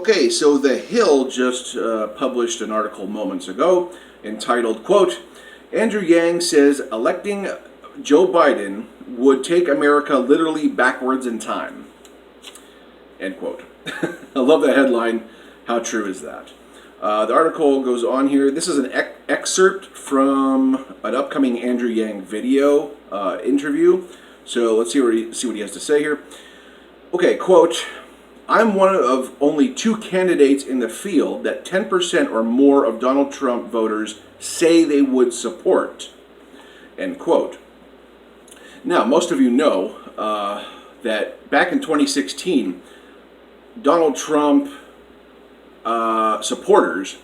Okay, so The Hill just published an article moments ago entitled, quote, Andrew Yang says electing Joe Biden would take America literally backwards in time, end quote. I love that headline. How true is that? The article goes on here. This is an excerpt from an upcoming Andrew Yang video interview. So let's see what he has to say here. Okay, quote, I'm one of only two candidates in the field that 10% or more of Donald Trump voters say they would support, end quote. Now, most of you know that back in 2016, Donald Trump supporters,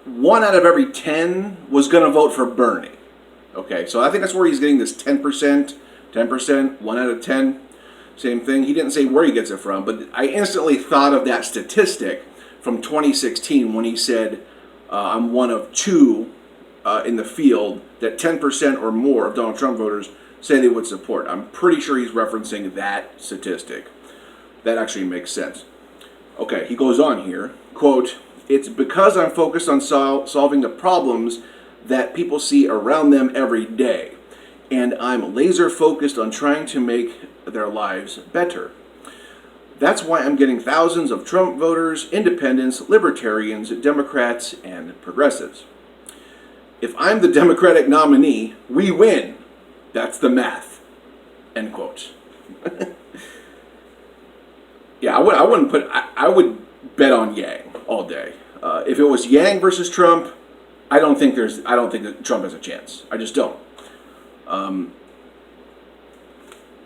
1 out of every 10 was going to vote for Bernie. Okay, so I think that's where he's getting this 10%, 1 out of 10. Same thing. He didn't say where he gets it from, but I instantly thought of that statistic from 2016 when he said, I'm one of two in the field that 10% or more of Donald Trump voters say they would support. I'm pretty sure he's referencing that statistic. That actually makes sense. Okay, he goes on here, quote, it's because I'm focused on solving the problems that people see around them every day, and I'm laser focused on trying to make their lives better. That's why I'm getting thousands of Trump voters, independents, libertarians, Democrats, and progressives. If I'm the Democratic nominee, we win. That's the math. End quote. Yeah, I would bet on Yang all day. If it was Yang versus Trump, I don't think that Trump has a chance. I just don't.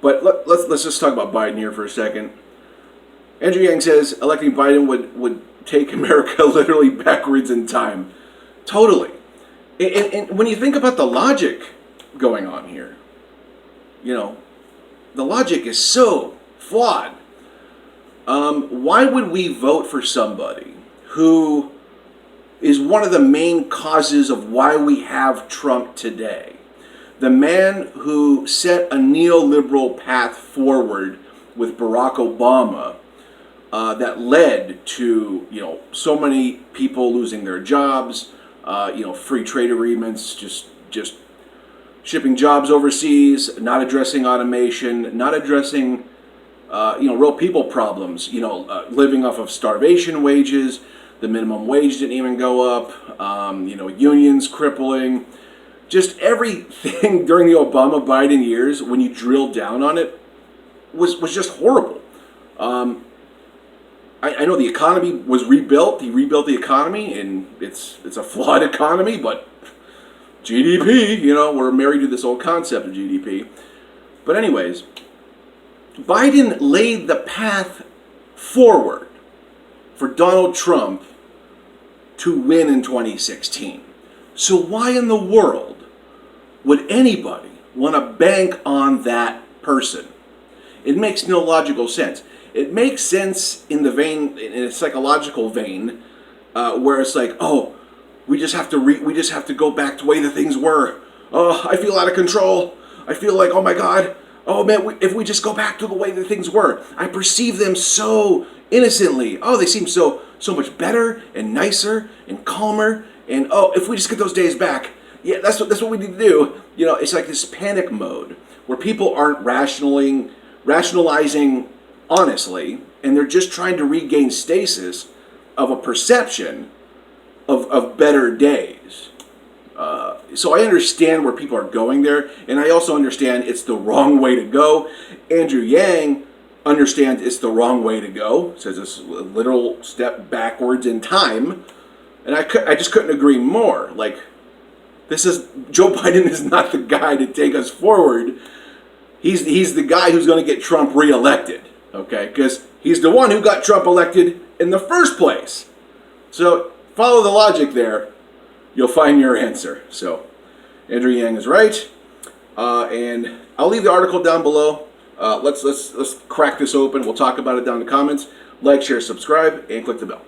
But let's just talk about Biden here for a second. Andrew Yang says electing Biden would take America literally backwards in time. Totally. And when you think about the logic going on here, you know, the logic is so flawed. Why would we vote for somebody who is one of the main causes of why we have Trump today? The man who set a neoliberal path forward with Barack Obama that led to, so many people losing their jobs, free trade agreements, just shipping jobs overseas, not addressing automation, not addressing real people problems, living off of starvation wages. The minimum wage didn't even go up, unions crippling. Just everything during the Obama-Biden years, when you drill down on it, was just horrible. I know the economy was rebuilt. He rebuilt the economy, and it's a flawed economy, but GDP, we're married to this old concept of GDP. But anyways, Biden laid the path forward for Donald Trump to win in 2016. So why in the world would anybody want to bank on that person? It makes no logical sense. It makes sense in a psychological vein, where it's like, oh, we just have to go back to the way the things were. Oh, I feel out of control. I feel like, oh my God, oh man, if we just go back to the way the things were, I perceive them so innocently. Oh, they seem so much better and nicer and calmer. And oh, if we just get those days back, yeah, that's what we need to do. It's like this panic mode where people aren't rationalizing honestly, and they're just trying to regain stasis of a perception of better days. So I understand where people are going there, and I also understand it's the wrong way to go. Andrew Yang understands it's the wrong way to go, says it's a literal step backwards in time, and I just couldn't agree more. Like, Joe Biden is not the guy to take us forward. He's the guy who's going to get Trump reelected, okay? Because he's the one who got Trump elected in the first place. So follow the logic there. You'll find your answer. So Andrew Yang is right, and I'll leave the article down below. Let's crack this open. We'll talk about it down in the comments. Like, share, subscribe, and click the bell.